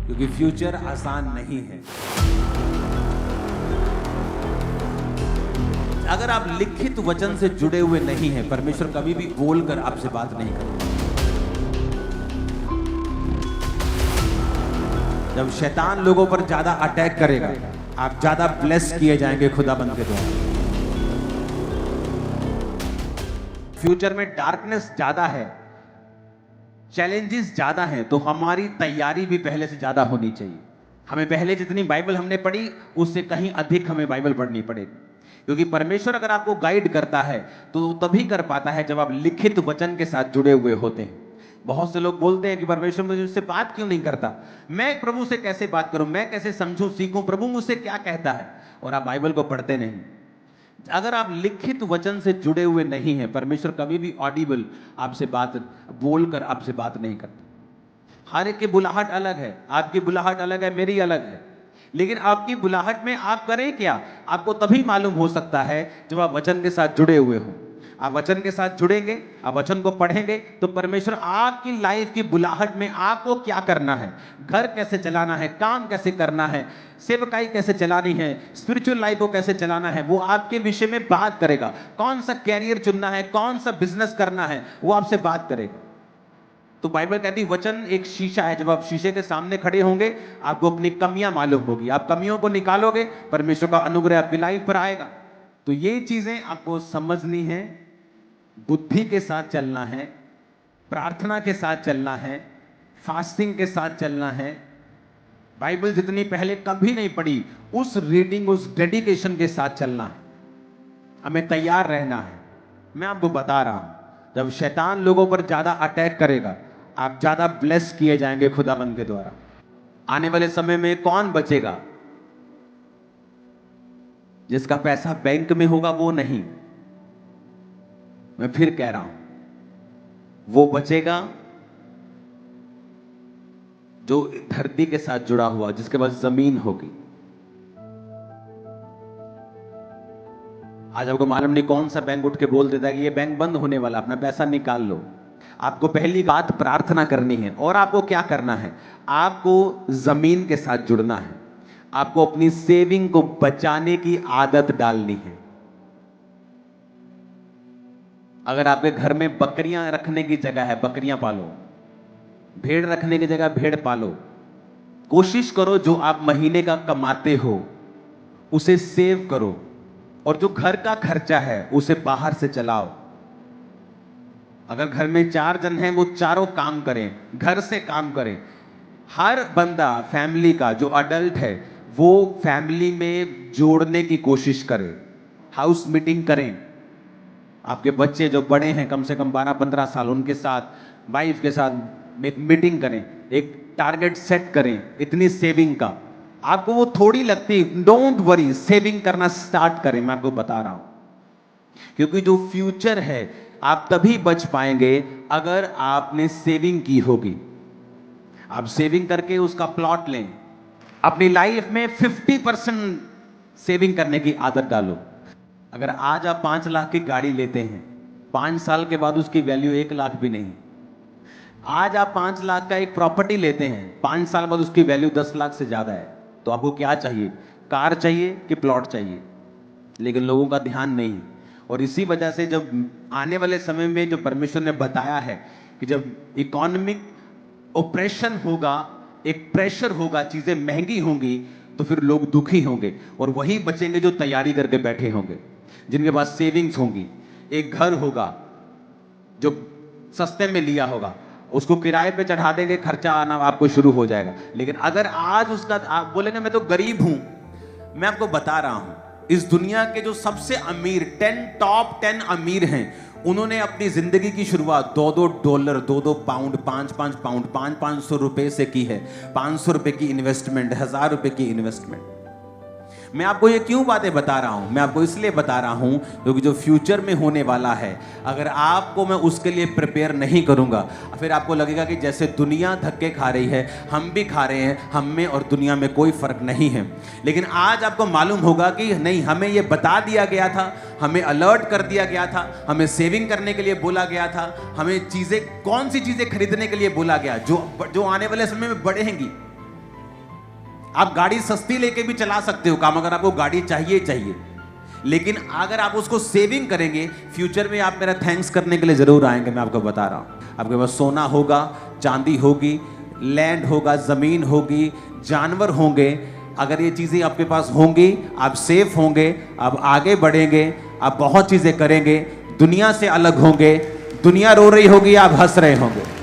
क्योंकि फ्यूचर आसान नहीं है। अगर आप लिखित वचन से जुड़े हुए नहीं हैं, परमेश्वर कभी भी बोलकर आपसे बात नहीं करेगा। जब शैतान लोगों पर ज्यादा अटैक करेगा, आप ज्यादा ब्लेस किए जाएंगे खुदाबंद के द्वारा। फ्यूचर में डार्कनेस ज्यादा है, चैलेंजेस ज्यादा हैं, तो हमारी तैयारी भी पहले से ज्यादा होनी चाहिए। हमें पहले जितनी बाइबल हमने पढ़ी उससे कहीं अधिक हमें बाइबल पढ़नी पड़ेगी, क्योंकि परमेश्वर अगर आपको गाइड करता है तो तभी कर पाता है जब आप लिखित वचन के साथ जुड़े हुए होते हैं। बहुत से लोग बोलते हैं कि परमेश्वर मुझे उससे बात क्यों नहीं करता, मैं प्रभु से कैसे बात करूं, मैं कैसे समझूं सीखूं, प्रभु मुझसे क्या कहता है, और आप बाइबल को पढ़ते नहीं। अगर आप लिखित वचन से जुड़े हुए नहीं हैं, परमेश्वर कभी भी ऑडिबल आपसे बात बोलकर आपसे बात नहीं करता। हर एक की बुलाहट अलग है, आपकी बुलाहट अलग है, मेरी अलग है, लेकिन आपकी बुलाहट में आप करें क्या, आपको तभी मालूम हो सकता है जब आप वचन के साथ जुड़े हुए हो। आप वचन के साथ जुड़ेंगे, आप वचन को पढ़ेंगे, तो परमेश्वर आपकी लाइफ की बुलाहट में आपको क्या करना है, घर कैसे चलाना है, काम कैसे करना है, सेवकाई कैसे चलानी है, स्पिरिचुअल लाइफ को कैसे चलाना है, वो आपके विषय में बात करेगा। कौन सा कैरियर चुनना है, कौन सा बिजनेस करना है, वो आपसे बात करेगा। तो बाइबल कहती है वचन एक शीशा है, जब आप शीशे के सामने खड़े होंगे आपको अपनी कमियां मालूम होगी, आप कमियों को निकालोगे, परमेश्वर का अनुग्रह आपकी लाइफ पर आएगा। तो ये चीजें आपको समझनी है, बुद्धि के साथ चलना है, प्रार्थना के साथ चलना है, फास्टिंग के साथ चलना है। बाइबल जितनी पहले कभी नहीं पढ़ी उस रीडिंग, उस डेडिकेशन के साथ चलना है, हमें तैयार रहना है। मैं आपको बता रहा हूं, जब शैतान लोगों पर ज्यादा अटैक करेगा, आप ज्यादा ब्लेस किए जाएंगे खुदाबंद के द्वारा। आने वाले समय में कौन बचेगा? जिसका पैसा बैंक में होगा वो नहीं, मैं फिर कह रहा हूं, वो बचेगा जो धरती के साथ जुड़ा हुआ, जिसके पास जमीन होगी। आज आपको मालूम नहीं कौन सा बैंक उठ के बोल देता है कि ये बैंक बंद होने वाला, अपना पैसा निकाल लो। आपको पहली बात प्रार्थना करनी है, और आपको क्या करना है, आपको जमीन के साथ जुड़ना है, आपको अपनी सेविंग को बचाने की आदत डालनी है। अगर आपके घर में बकरियां रखने की जगह है, बकरियां पालो, भेड़ रखने की जगह भेड़ पालो। कोशिश करो जो आप महीने का कमाते हो उसे सेव करो, और जो घर का खर्चा है उसे बाहर से चलाओ। अगर घर में 4 जन हैं, वो चारों काम करें, घर से काम करें। हर बंदा फैमिली का जो अडल्ट है वो फैमिली में जोड़ने की कोशिश करे, हाउस मीटिंग करें। आपके बच्चे जो बड़े हैं, कम से कम 12-15 साल, उनके साथ, वाइफ के साथ एक मीटिंग करें, एक टारगेट सेट करें इतनी सेविंग का। आपको वो थोड़ी लगती, डोंट वरी, सेविंग करना स्टार्ट करें। मैं आपको बता रहा हूं, क्योंकि जो फ्यूचर है आप तभी बच पाएंगे अगर आपने सेविंग की होगी। आप सेविंग करके उसका प्लॉट लें, अपनी लाइफ में 50% सेविंग करने की आदत डालो। अगर आज आप 5 लाख की गाड़ी लेते हैं, 5 साल के बाद उसकी वैल्यू 1 लाख भी नहीं। आज आप 5 लाख का एक प्रॉपर्टी लेते हैं, 5 साल बाद उसकी वैल्यू 10 लाख से ज्यादा है। तो आपको क्या चाहिए, कार चाहिए कि प्लॉट चाहिए? लेकिन लोगों का ध्यान नहीं। और इसी वजह से जब आने वाले समय में जो परमेश्वर ने बताया है कि जब इकोनॉमिक ऑपरेशन होगा, एक प्रेशर होगा, चीजें महंगी होंगी, तो फिर लोग दुखी होंगे, और वही बचेंगे जो तैयारी करके बैठे होंगे, जिनके पास सेविंग्स होंगी। एक घर होगा जो सस्ते में लिया होगा, उसको किराए पे चढ़ा देंगे, खर्चा आना आपको शुरू हो जाएगा। लेकिन अगर आज उसका, आप बोलेंगे मैं तो गरीब हूं, मैं आपको बता रहा हूं, इस दुनिया के जो सबसे अमीर टॉप 10 अमीर हैं, उन्होंने अपनी जिंदगी की शुरुआत $2 $2 5 पाउंड 500 रुपए से की है। 500 रुपए की इन्वेस्टमेंट, 1000 रुपए की इन्वेस्टमेंट। मैं आपको ये क्यों बातें बता रहा हूं? मैं आपको इसलिए बता रहा हूं क्योंकि जो फ्यूचर में होने वाला है, अगर आपको मैं उसके लिए प्रिपेयर नहीं करूंगा, फिर आपको लगेगा कि जैसे दुनिया धक्के खा रही है हम भी खा रहे हैं, हम में और दुनिया में कोई फर्क नहीं है। लेकिन आज आपको मालूम होगा कि नहीं, हमें ये बता दिया गया था, हमें अलर्ट कर दिया गया था, हमें सेविंग करने के लिए बोला गया था, हमें चीजें, कौन सी चीजें खरीदने के लिए बोला गया जो आने वाले समय में बढ़ेंगी। आप गाड़ी सस्ती लेके भी चला सकते हो काम, अगर आपको गाड़ी चाहिए चाहिए, लेकिन अगर आप उसको सेविंग करेंगे, फ्यूचर में आप मेरा थैंक्स करने के लिए जरूर आएंगे। मैं आपको बता रहा हूं, आपके पास सोना होगा, चांदी होगी, लैंड होगा, जमीन होगी, जानवर होंगे। अगर ये चीजें आपके पास होंगी, आप सेफ होंगे, आप आगे बढ़ेंगे, आप बहुत चीजें करेंगे, दुनिया से अलग होंगे। दुनिया रो रही होगी, आप हंस रहे होंगे।